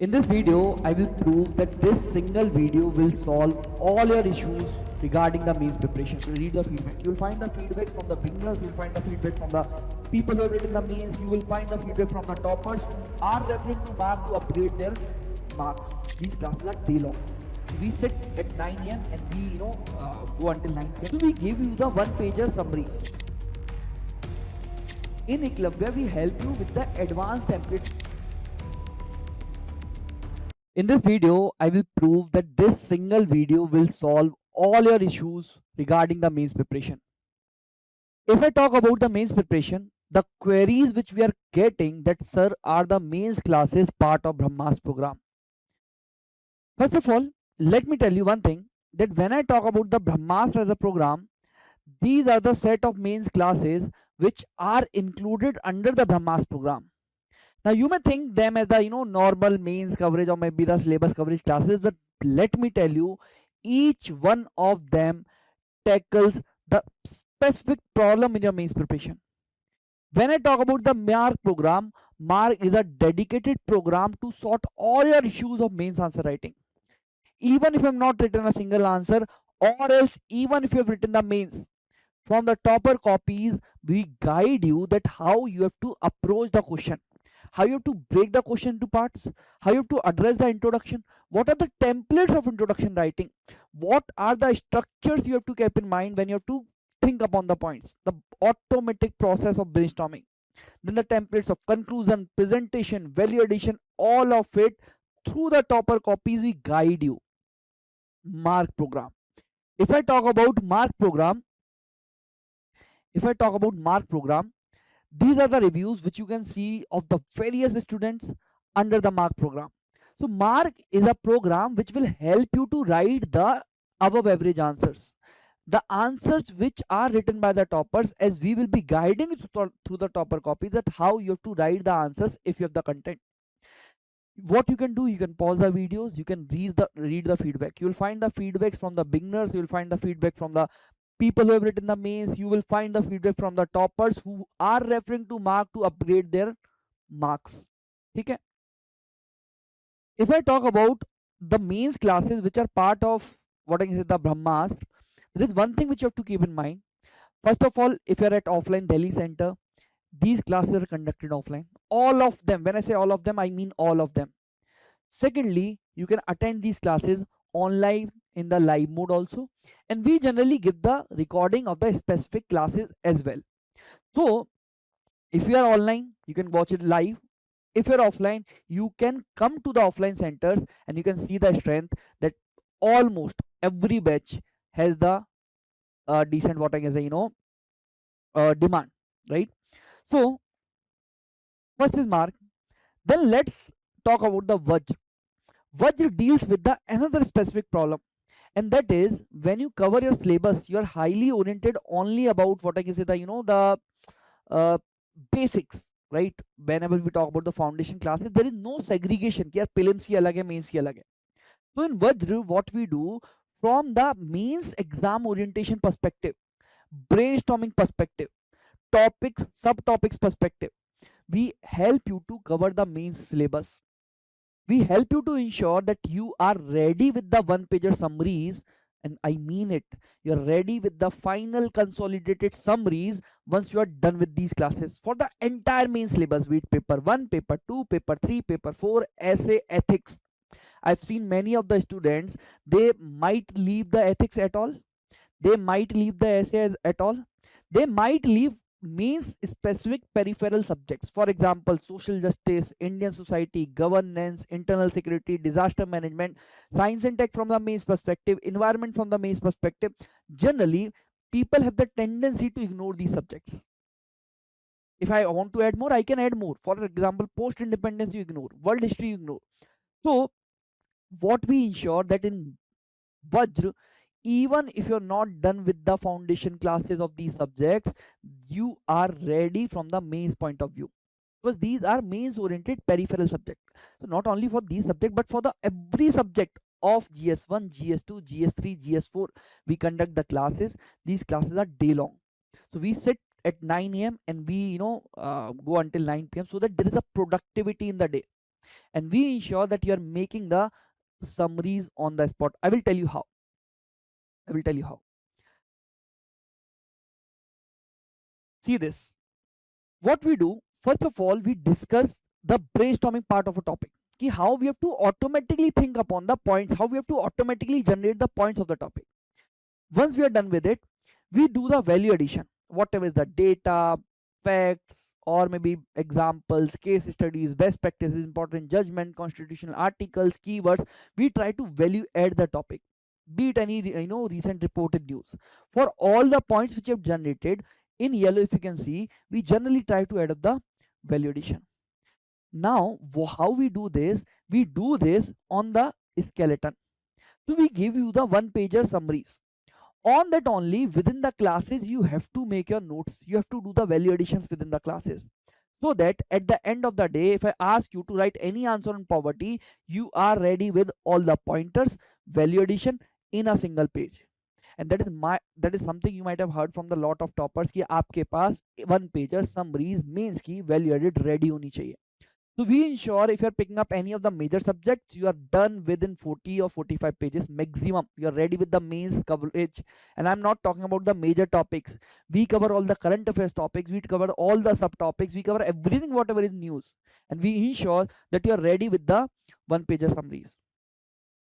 In this video, I will prove that this single video will solve all your issues regarding the mains preparation. So read the feedback. You will find the feedbacks from the beginners, you will find the feedback from the people who have written the mains, you will find the feedback from the toppers who are referring to mark to upgrade their marks. These classes are day long. So we sit at 9 am and we go until 9 pm. So we give you the one pager summaries. In Eklavya, we help you with the advanced templates. In this video, I will prove that this single video will solve all your issues regarding the mains preparation. If I talk about the mains preparation, the queries which we are getting that sir are the mains classes part of Brahmas program. First of all, let me tell you one thing, that when I talk about the Brahmastra as a program, these are the set of mains classes which are included under the Brahmas program. Now you may think them as the normal mains coverage or maybe the syllabus coverage classes, but let me tell you, each one of them tackles the specific problem in your mains preparation. When I talk about the MARC program, MARC is a dedicated program to sort all your issues of mains answer writing. Even if you have not written a single answer, or else even if you have written the mains, from the topper copies, we guide you that how you have to approach the question, how you have to break the question into parts, how you have to address the introduction, what are the templates of introduction writing, what are the structures you have to keep in mind when you have to think upon the points, the automatic process of brainstorming, then the templates of conclusion, presentation, value addition, all of it through the topper copies we guide you. MARC program. If I talk about MARC program, these are the reviews which you can see of the various students under the MARC program. So MARC is a program which will help you to write the above average answers, the answers which are written by the toppers, as we will be guiding you through the topper copy, that how you have to write the answers if you have the content. What you can do, you can pause the videos, you can read the feedback. You will find the feedbacks from the beginners, you will find the feedback from the people who have written the mains, you will find the feedback from the toppers who are referring to mark to upgrade their marks. Okay. If I talk about the mains classes which are part of what I can say the Brahmastra, there is one thing which you have to keep in mind. First of all, if you are at offline Delhi center, these classes are conducted offline, all of them. When I say all of them, I mean all of them. Secondly, you can attend these classes online in the live mode also, and we generally give the recording of the specific classes as well. So if you are online, you can watch it live. If you're offline, you can come to the offline centers and you can see the strength that almost every batch has the decent what I can say demand, right? So first is MARC, then let's talk about the Vajra. Vajra deals with the another specific problem, and that is when you cover your syllabus, you are highly oriented only about what I can say the uh, basics, right? Whenever we talk about the foundation classes, there is no segregation कि यार prelims की अलग है, mains की अलग है. So in Vajra, what we do, from the mains exam orientation perspective, brainstorming perspective, topics, subtopics perspective, we help you to cover the mains syllabus. We help you to ensure that you are ready with the one pager summaries, and I mean it, you're ready with the final consolidated summaries once you are done with these classes for the entire main syllabus, be it paper 1, paper 2, paper 3, paper 4, essay, ethics. I've seen many of the students, they might leave the ethics at all, they might leave the essays at all, they might leave means specific peripheral subjects, for example social justice, Indian society, governance, internal security, disaster management, science and tech from the mains perspective, environment from the mains perspective. Generally people have the tendency to ignore these subjects. If I want to add more, I can add more. For example, post independence you ignore, world history you ignore. So what we ensure that in Vajra, even if you're not done with the foundation classes of these subjects, you are ready from the mains point of view, because these are mains oriented peripheral subject. So not only for these subject, but for the every subject of GS1, GS2, GS3, GS4, we conduct the classes. These classes are day long. So we sit at 9 am and we go until 9 pm, so that there is a productivity in the day. and we ensure that you are making the summaries on the spot. I will tell you how. I will tell you how. See this. What we do, first of all, we discuss the brainstorming part of a topic. Ki how we have to automatically think upon the points, how we have to automatically generate the points of the topic. Once we are done with it, we do the value addition. Whatever is the data, facts, or maybe examples, case studies, best practices, important judgment, constitutional articles, keywords, we try to value add the topic, be it any recent reported news. For all the points which you have generated in yellow, if you can see, we generally try to add up the value addition. Now how we do this? We do this on the skeleton. So we give you the one pager summaries. On that only, within the classes, you have to make your notes, you have to do the value additions within the classes, so that at the end of the day, if I ask you to write any answer on poverty, you are ready with all the pointers, value addition in a single page. And that is something you might have heard from the lot of toppers कि आपके पास one pager summaries mains की value added ready होनी चाहिए. So we ensure if you're picking up any of the major subjects, you are done within 40 or 45 pages maximum. You're ready with the mains coverage. And I'm not talking about the major topics. We cover all the current affairs topics. We cover all the subtopics. We cover everything, whatever is news. And we ensure that you're ready with the one pager summaries.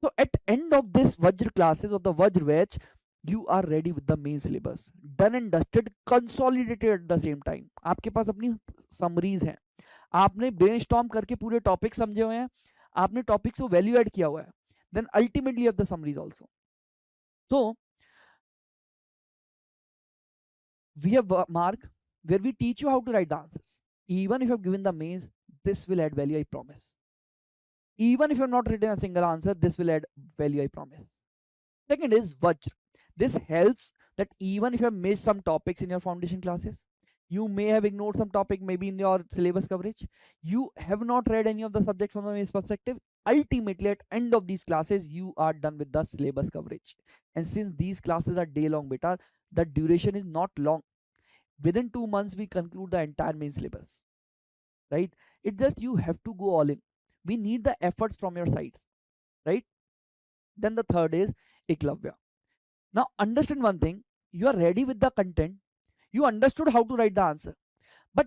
So at end of this Vajra classes or the Vajra batch, you are ready with the main syllabus. Done and dusted, consolidated at the same time. आपके पास अपनी summaries हैं. आपने brainstorm करके पूरे topic समझे हुए हैं, आपने टॉपिक्स को वैल्यू ऐड किया हुआ है, then ultimately of the summaries also. So we have mark where we teach you how to write the answers. Even if you have given the mains, this will add value, I promise. Even if you have not written a single answer, this will add value, I promise. Second is Vajra. This helps that even if you have missed some topics in your foundation classes, you may have ignored some topic maybe in your syllabus coverage, you have not read any of the subjects from the mains perspective, ultimately at end of these classes you are done with the syllabus coverage. And since these classes are day long beta, the duration is not long. Within 2 months we conclude the entire main syllabus, right? It's just you have to go all in. We need the efforts from your sides, right? Then the third is Eklavya. Now understand one thing, you are ready with the content, you understood how to write the answer, but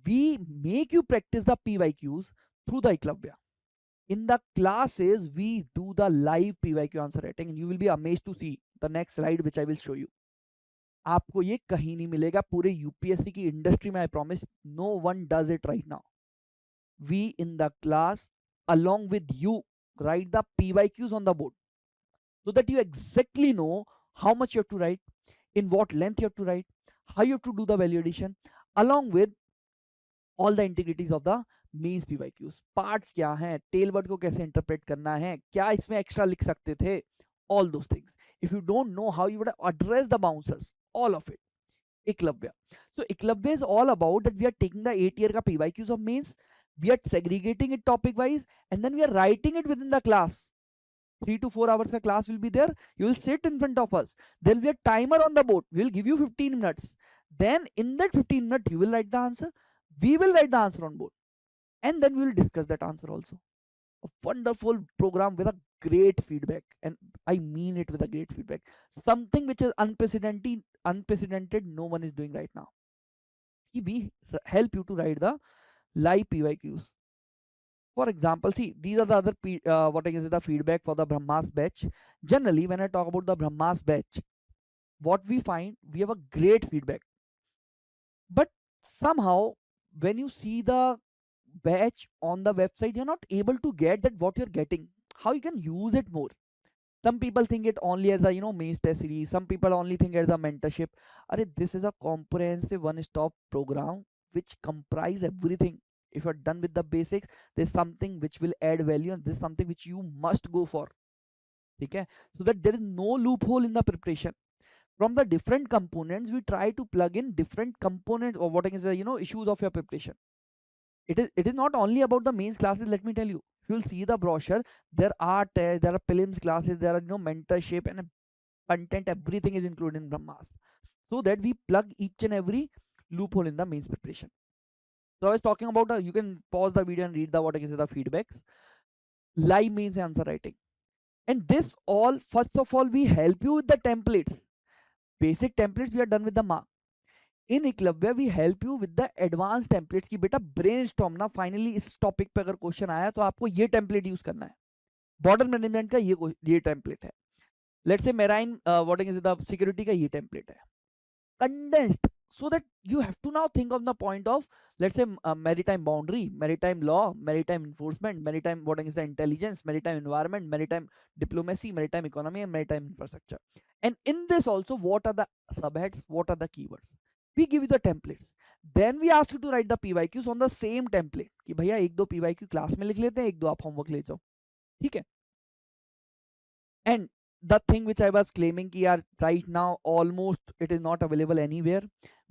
we make you practice the PYQs through the Eklavya. In the classes, we do the live PYQ answer writing, and you will be amazed to see the next slide which I will show you. आपको ये कहीं नहीं मिलेगा पूरे UPSC की industry में. I promise no one does it right now. We in the class along with you write the PYQs on the board, so that you exactly know how much you have to write, in what length you have to write, how you have to do the value addition, along with all the integrities of the means PYQs. Parts क्या हैं, tell word को कैसे interpret करना है, क्या इसमें extra लिख सकते थे, all those things. If you don't know how you would address the bouncers, all of it. Eklavya. So Eklavya is all about that we are taking the 8 year ka PYQs of mains, we are segregating it topic wise, and then we are writing it within the class. 3 to 4 hours ka class will be there. You will sit in front of us. There will be a timer on the board. We will give you 15 minutes. Then in that 15 minutes, you will write the answer. We will write the answer on board. And then we will discuss that answer also. A wonderful program with a great feedback. And I mean it with a great feedback. Something which is unprecedented, no one is doing right now. We help you to write the live PYQs. For example, see, these are the other what I can say the feedback for the Brahmas batch. Generally, when I talk about the Brahmas batch, what we find, we have a great feedback. But somehow, when you see the batch on the website, you're not able to get that what you're getting, how you can use it more. Some people think it only as a mains test series. Some people only think as a mentorship. This is a comprehensive one-stop program which comprise everything. If you're done with the basics, there's something which will add value, and this is something which you must go for. Okay, so that there is no loophole in the preparation. From the different components, we try to plug in different components or what I can say, issues of your preparation. It is not only about the mains classes. Let me tell you, if you'll see the brochure, there are tests, there are prelims classes, there are mentorship and content. Everything is included in Brahmas, so that we plug each and every loophole in the mains preparation. So I was talking about you can pause the video and read the what I can say the feedbacks. Live means answer writing. And this all, first of all, we help you with the templates. Basic templates we are done with the mark. In Eklavya we help you with the advance templates की बेटा brainstorm ना finally इस topic पे अगर question आया तो आपको ये टेम्पलेट यूज करना है. बॉर्डर मैनेजमेंट का ये टेम्पलेट है. Let's say marine what is the security का ये टेम्पलेट है. Condensed so that you have to now think of the point of, let's say, maritime boundary, maritime law, maritime enforcement, maritime what is the intelligence, maritime environment, maritime diplomacy, maritime economy, and maritime infrastructure. And in this also, what are the subheads, what are the keywords? We give you the templates, then we ask you to write the PYQs on the same template कि भैया एक दो PYQ class में लिख लेते हैं, एक दो आप होमवर्क ले जाओ, ठीक है. And the thing which I was claiming ki yaar, right now almost it is not available anywhere,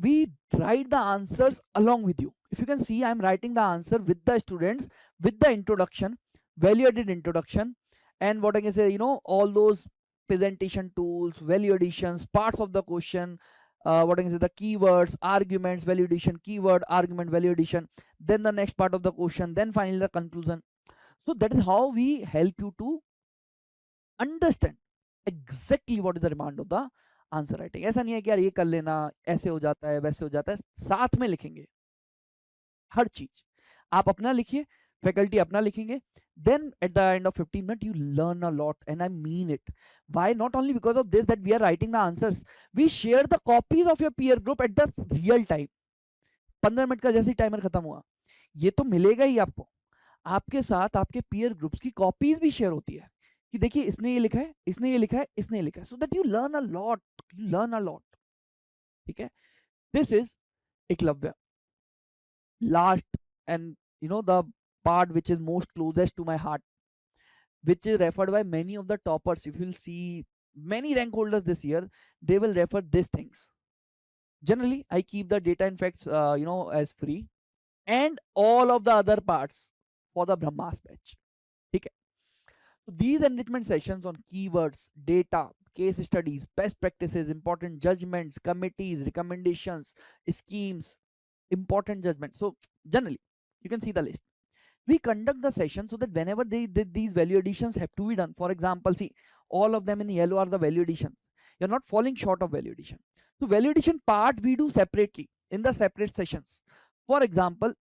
we write the answers along with you. If you can see, I am writing the answer with the students, with the introduction, value added introduction, and what I can say, all those presentation tools, value additions, parts of the question, what I can say, the keywords, arguments, value addition, keyword, argument, value addition, then the next part of the question, then finally the conclusion. So that is how we help you to understand exactly what is the demand of the answer writing. ऐसा नहीं है कि यार ये कर लेना, ऐसे हो जाता है, वैसे हो जाता है, साथ में लिखेंगे हर चीज. आप अपना लिखिए, फैकल्टी अपना लिखेंगे, then at the end of 15 minutes you learn a lot, and I mean it. Why? Not only because of this that we are writing the answers, we share the copies of your peer group at the real time. 15 minute का जैसे ही timer खत्म हुआ, ये तो मिलेगा ही आपको. आपके साथ आपके पीयर ग्रुप्स की कॉपीज भी शेयर होती है कि देखिए इसने ये लिखा है, इसने ये लिखा है, इसने ये लिखा है, so that you learn a lot, you learn a lot. ठीक है. This is Eklavya. Last and the part which is most closest to my heart, which is referred by many of the toppers. If you'll see many rank holders this year, they will refer these things. Generally I keep the data and facts as free, and all of the other parts for the Brahmas batch. ठीक है. So these enrichment sessions on keywords, data, case studies, best practices, important judgments, committees, recommendations, schemes, important judgments. So generally, you can see the list. We conduct the session so that whenever these value additions have to be done, for example, see, all of them in yellow are the value addition. You're not falling short of value addition. So value addition part we do separately in the separate sessions. For example,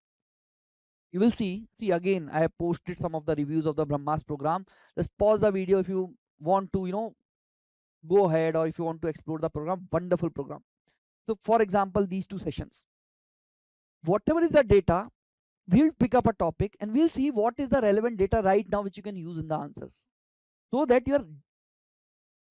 you will see again I have posted some of the reviews of the Brahmas program. Just pause the video if you want to go ahead, or if you want to explore the program. Wonderful program. So for example, these two sessions, whatever is the data, we'll pick up a topic and we'll see what is the relevant data right now which you can use in the answers, so that you're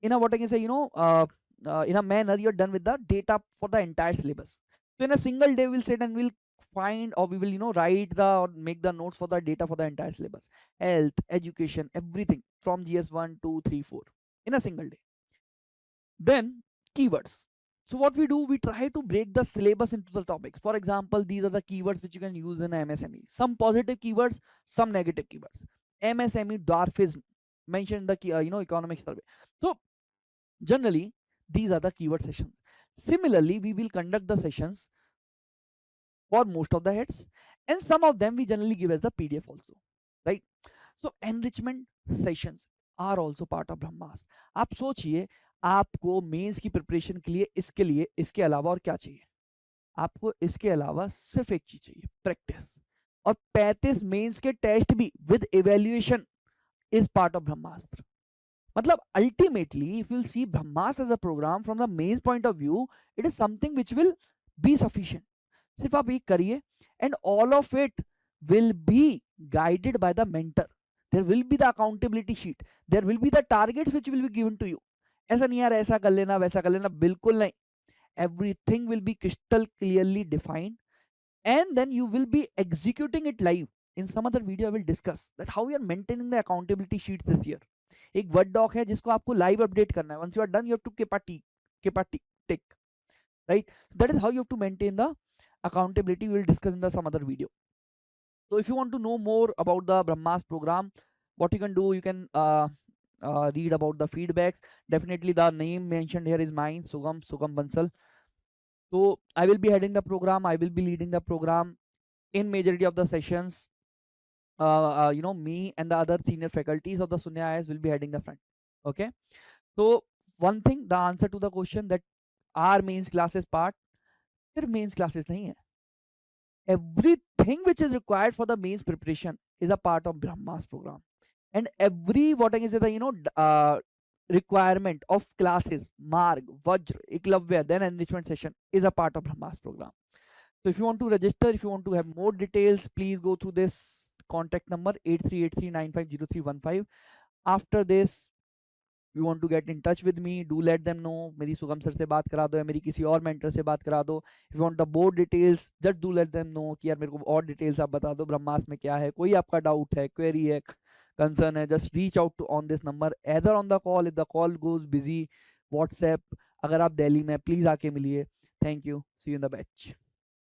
in a what I can say in a manner you're done with the data for the entire syllabus. So in a single day we'll sit and we'll find, or we will write the or make the notes for the data for the entire syllabus, health, education, everything from GS 1 2 3 4 in a single day. Then keywords. So what we do, we try to break the syllabus into the topics. For example, these are the keywords which you can use in MSME. Some positive keywords, some negative keywords. MSME dwarfism mentioned in the economic survey. So generally these are the keyword sessions. Similarly, we will conduct the sessions for most of the heads, and some of them we generally give as the PDF also, right? So enrichment sessions are also part of Brahmas. आप सोचिए, आपको mains की preparation के लिए इसके अलावा और क्या चाहिए? आपको इसके अलावा सिर्फ एक चीज चाहिए, प्रैक्टिस. और 35 मेंस के टेस्ट भी with evaluation is part of Brahmastra. मतलब ultimately if you see Brahmastra as a programme from the mains point of view, it is something which will be sufficient. सिर्फ आप ये करिए, and all of it will be guided by the mentor. There will be the accountability sheet, there will be the targets which will be given to you. ऐसा नहीं यार ऐसा कर लेना वैसा कर लेना, बिल्कुल नहीं. Everything will be crystal clearly defined, and then you will be executing it live. In some other video I will discuss that how you are maintaining the accountability sheets this year. एक word doc है जिसको आपको live update करना है. Once you are done, you have to keep a tick, right? That is how you have to maintain the accountability. We will discuss in the some other video. So if you want to know more about the Brahmas program, what you can do, you can read about the feedbacks. Definitely the name mentioned here is mine, Sugam Bansal. So I will be heading the program, I will be leading the program. in majority of the sessions, me and the other senior faculties of the Sunya IAS will be heading the front. Okay. So one thing, the answer to the question that our mains classes part, सिर्फ mains classes नहीं है. Everything which is required for the mains preparation is a part of Brahma's program. And every what I can say, the requirement of classes, Marg, Vajra, Eklavya, then enrichment session is a part of Brahma's program. So if you want to register, if you want to have more details, please go through this contact number 8383950315. After this, you want to get in touch with me, do let them know. मेरी सुगम sir से बात करा दो या मेरी किसी और मेंटर से बात करा दो. If you want the board details, just do let them know कि यार मेरे को और डिटेल्स आप बता दो ब्रह्मास में क्या है. कोई आपका डाउट है, क्वेरी है, कंसर्न है, just reach out to on this number, either on the call, if the call goes busy, WhatsApp. अगर आप दिल्ली में, प्लीज आके मिलिए. Thank you, see you in the batch.